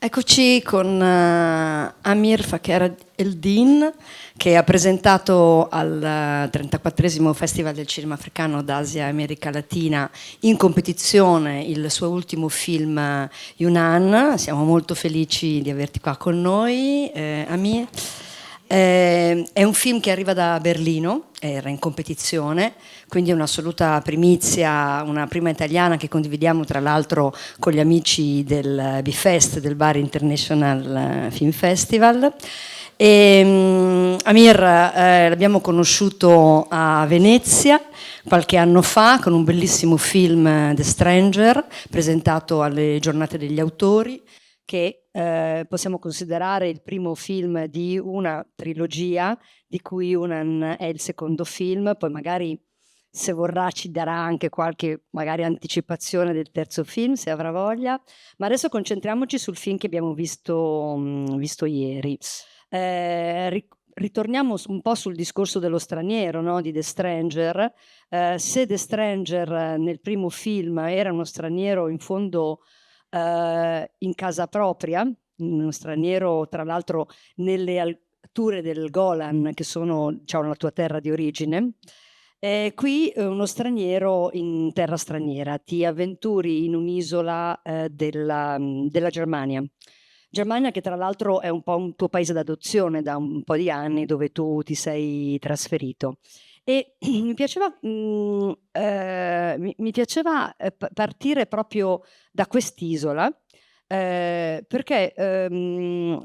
Eccoci con Ameer Fakher Eldin, che ha presentato al 34esimo Festival del Cinema Africano d'Asia e America Latina in competizione il suo ultimo film Yunan. Siamo molto felici di averti qua con noi, Ameer. È un film che arriva da Berlino, era in competizione, quindi è un'assoluta primizia, una prima italiana che condividiamo tra l'altro con gli amici del BFest, del Bar International Film Festival. Ameer l'abbiamo conosciuto a Venezia qualche anno fa con un bellissimo film The Stranger, presentato alle giornate degli autori, che possiamo considerare il primo film di una trilogia, di cui Yunan è il secondo film, poi magari se vorrà ci darà anche qualche magari anticipazione del terzo film, se avrà voglia, ma adesso concentriamoci sul film che abbiamo visto ieri. Ritorniamo un po' sul discorso dello straniero, no? Di The Stranger. Se The Stranger nel primo film era uno straniero in fondo in casa propria, uno straniero tra l'altro nelle alture del Golan, che sono, diciamo, la tua terra di origine. Qui uno straniero in terra straniera, ti avventuri in un'isola della Germania. Germania che tra l'altro è un po' un tuo paese d'adozione da un po' di anni, dove tu ti sei trasferito. E mi piaceva, partire proprio da quest'isola, perché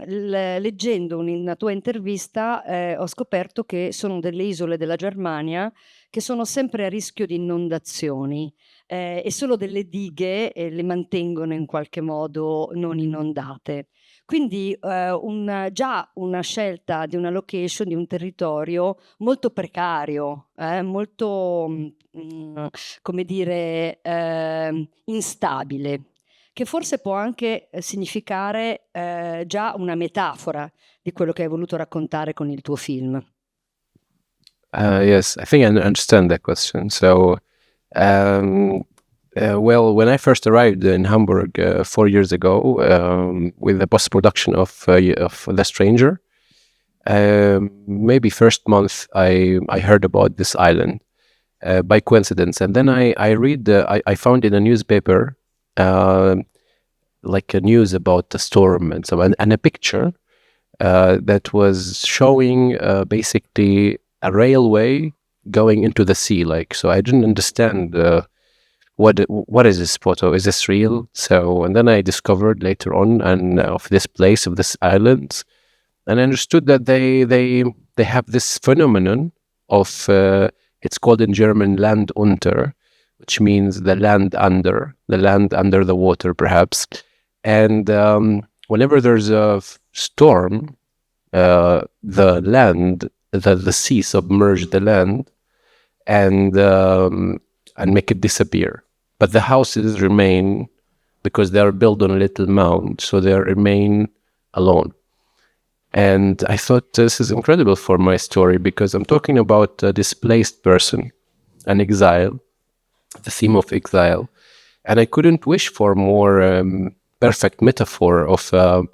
leggendo una tua intervista ho scoperto che sono delle isole della Germania che sono sempre a rischio di inondazioni, e solo delle dighe le mantengono in qualche modo non inondate. Quindi già una scelta di una location, di un territorio molto precario, molto, come dire, instabile, che forse può anche significare già una metafora di quello che hai voluto raccontare con il tuo film. Yes, I think I understand that question. So, well, when I first arrived in Hamburg 4 years ago with the post-production of The Stranger, maybe first month I heard about this island by coincidence, and then I found in a newspaper like a news about the storm and so and a picture that was showing basically a railway going into the sea. Like, so I didn't understand what is this photo? Is this real? So, and then I discovered later on and of this place, of this island, and I understood that they have this phenomenon of it's called in German Land unter, which means the land under the water, perhaps. And whenever there's a storm, the sea submerge the land and make it disappear. But the houses remain because they are built on a little mound, so they remain alone. And I thought this is incredible for my story because I'm talking about a displaced person, an exile, the theme of exile. And I couldn't wish for more perfect metaphor of I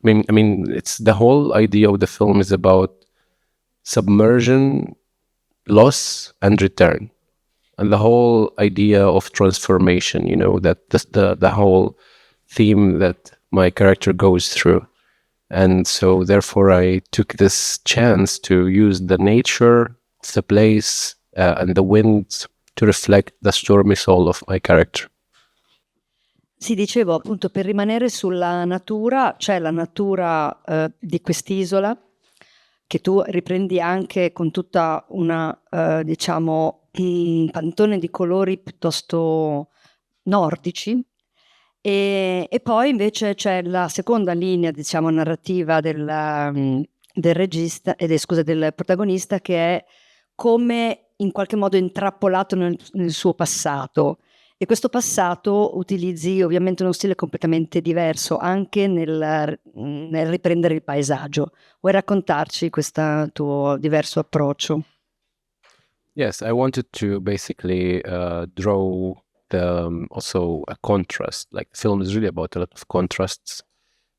mean, it's the whole idea of the film is about submersion, loss, and return, and the whole idea of transformation. You know, that the whole theme that my character goes through, and so therefore I took this chance to use the nature of the place and the wind to reflect the stormy soul of my character. Sì, dicevo appunto per rimanere sulla natura, c'è la natura di quest'isola che tu riprendi anche con tutta una, diciamo, un pantone di colori piuttosto nordici, e poi invece c'è la seconda linea, diciamo, narrativa del regista, scusa, del protagonista, che è come in qualche modo intrappolato nel suo passato. E questo passato utilizzi ovviamente uno stile completamente diverso anche nel riprendere il paesaggio. Vuoi raccontarci questo tuo diverso approccio? Yes, I wanted to basically draw also a contrast. Like, the film is really about a lot of contrasts,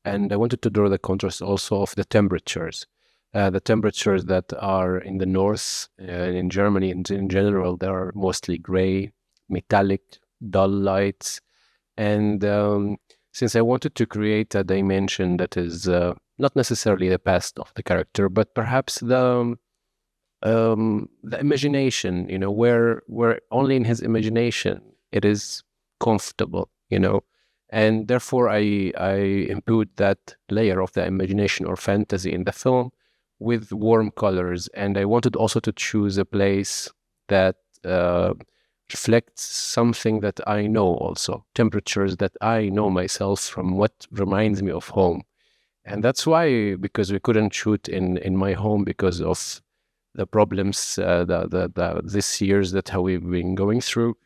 and I wanted to draw the contrast also of the temperatures. The temperatures that are in the north, in Germany in general, they are mostly gray, metallic, dull lights. And since I wanted to create a dimension that is not necessarily the past of the character, but perhaps the imagination, where only in his imagination it is comfortable, and therefore I imbued that layer of the imagination or fantasy in the film with warm colors. And I wanted also to choose a place that reflects something that I know, also temperatures that I know myself from what reminds me of home. And that's why, because we couldn't shoot in my home because of the problems this years that how we've been going through,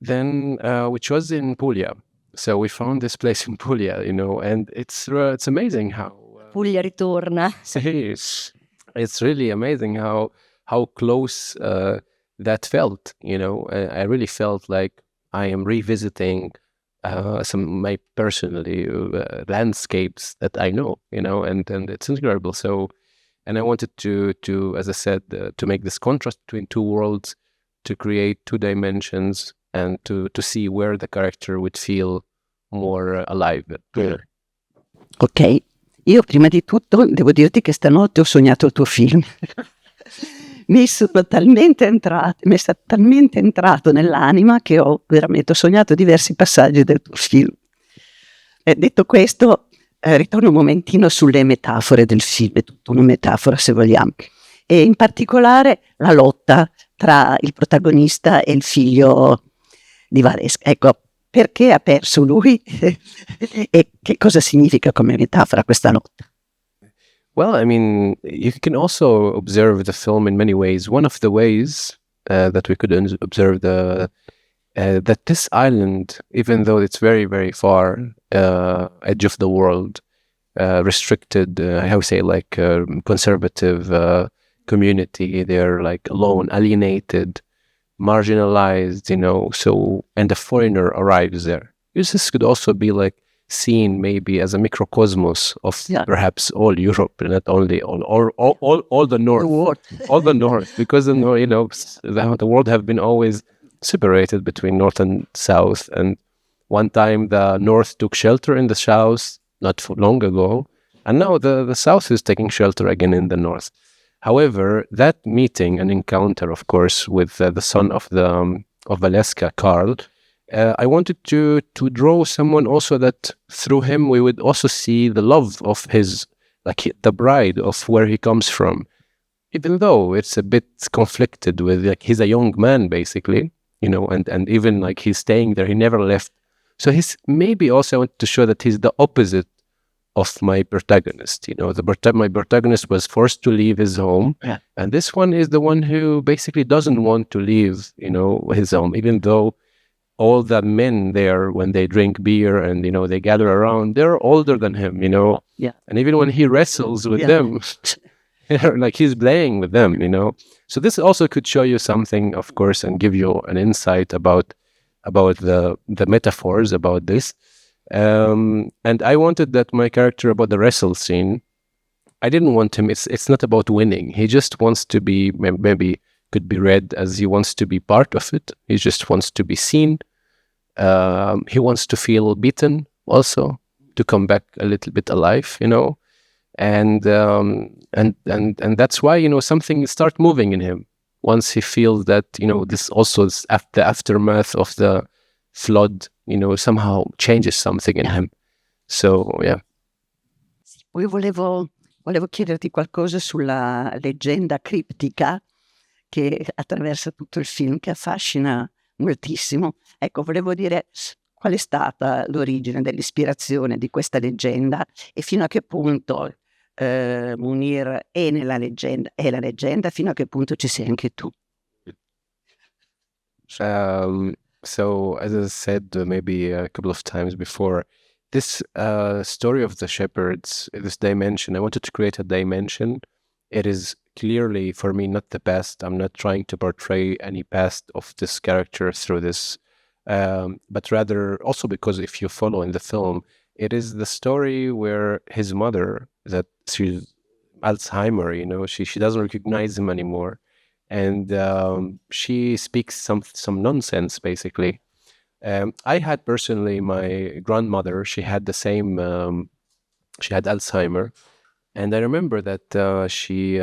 then which was in Puglia. So we found this place in Puglia, and it's amazing how Puglia ritorna. it's really amazing how close that felt. I really felt like I am revisiting some my personally landscapes that I know, and it's incredible. So, and I wanted to as I said, to make this contrast between two worlds, to create two dimensions, and to see where the character would feel more alive. Ok, io prima di tutto devo dirti che stanotte ho sognato il tuo film. Mi è talmente entrato nell'anima che ho sognato diversi passaggi del tuo film. Detto questo, ritorno un momentino sulle metafore del film, è tutta una metafora se vogliamo, e in particolare la lotta tra il protagonista e il figlio di Valesca. Ecco, perché ha perso lui e che cosa significa come metafora questa lotta? Well, I mean, you can also observe the film in many ways. One of the ways that we could observe that this island, even though it's very, very far, edge of the world, restricted, how we say, like conservative community, they're like alone, alienated, marginalized, so, and a foreigner arrives there. This could also be like seen maybe as a microcosmos of perhaps all Europe, not only all the north, all the north, because the world have been always separated between north and south, and one time the north took shelter in the south not for long ago, and now the south is taking shelter again in the north. However, that meeting and encounter, of course, with the son of Valeska, Karl, I wanted to draw someone also that through him we would also see the love of his, like the bride of where he comes from, even though it's a bit conflicted with, like, he's a young man basically, and even like he's staying there, he never left. So he's maybe also I want to show that he's the opposite of my protagonist. My protagonist was forced to leave his home, and this one is the one who basically doesn't want to leave, his home, even though all the men there, when they drink beer and they gather around, they're older than him, and even when he wrestles with them, like he's playing with them, So this also could show you something, of course, and give you an insight about the metaphors about this. And I wanted that my character, about the wrestle scene, I didn't want him, it's not about winning. He just wants to be, maybe could be read as he wants to be part of it. He just wants to be seen. He wants to feel beaten also, to come back a little bit alive, and that's why, something start moving in him once he feels that, this also is the aftermath of the flood, somehow changes something in him. So, yeah. Poi volevo chiederti qualcosa sulla leggenda criptica che attraversa tutto il film, che affascina moltissimo. Ecco, volevo dire qual è stata l'origine dell'ispirazione di questa leggenda e fino a che punto Munir è la leggenda, fino a che punto ci sei anche tu. So, as I said maybe a couple of times before, this story of the shepherds, this dimension, I wanted to create a dimension. It is clearly, for me, not the past. I'm not trying to portray any past of this character through this, but rather also because if you follow in the film, It is the story where his mother, that she's Alzheimer, she doesn't recognize him anymore, and she speaks some nonsense basically. I had personally my grandmother. She had the same. She had Alzheimer, and I remember that she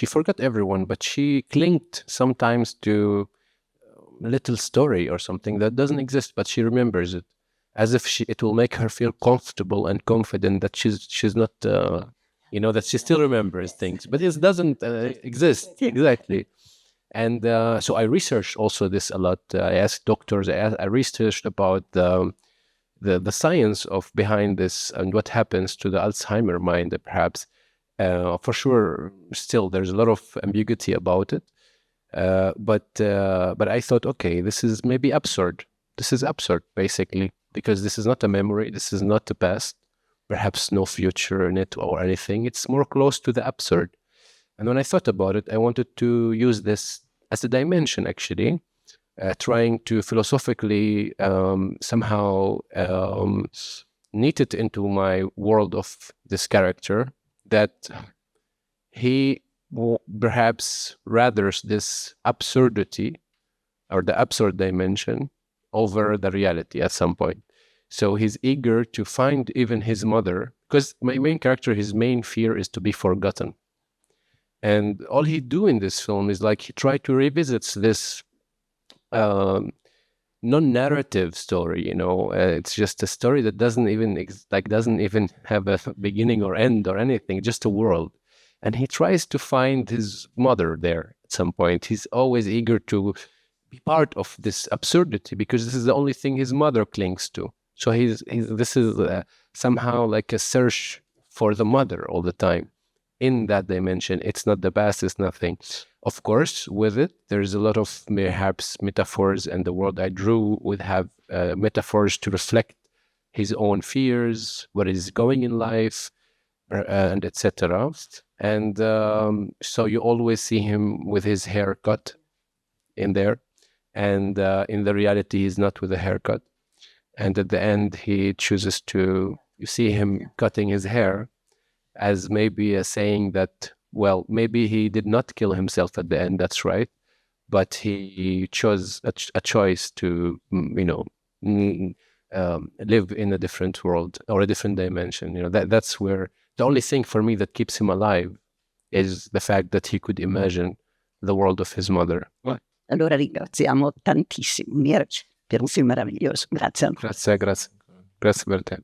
forgot everyone, but she clinged sometimes to a little story or something that doesn't exist, but she remembers it, as if it will make her feel comfortable and confident that she's not, that she still remembers things, but it doesn't exist exactly. And so I researched also this a lot. I asked doctors. I researched about the science of behind this and what happens to the Alzheimer mind. Perhaps, for sure, still there's a lot of ambiguity about it. But I thought, okay, this is maybe absurd. This is absurd, basically, because this is not a memory. This is not the past. Perhaps no future in it or anything. It's more close to the absurd. And when I thought about it, I wanted to use this as a dimension, actually, trying to philosophically somehow knit it into my world of this character, that he perhaps rathers this absurdity or the absurd dimension over the reality at some point. So he's eager to find even his mother, because my main character, his main fear is to be forgotten. And all he do in this film is like he tried to revisit this non-narrative story. It's just a story that doesn't even have a beginning or end or anything, just a world. And he tries to find his mother there at some point. He's always eager to be part of this absurdity because this is the only thing his mother clings to. So this is somehow like a search for the mother all the time. In that dimension, it's not the past, it's nothing. Of course, with it, there's a lot of perhaps metaphors, and the world I drew would have metaphors to reflect his own fears, what is going in life, and etc. And so you always see him with his haircut in there, and in the reality, he's not with a haircut. And at the end, he chooses to, you see him cutting his hair as maybe a saying that, well, maybe he did not kill himself at the end, that's right, but he chose a choice to, live in a different world or a different dimension. That's where the only thing for me that keeps him alive is the fact that he could imagine the world of his mother. Allora ringraziamo tantissimo Ameer per un film meraviglioso. Grazie. Grazie per te.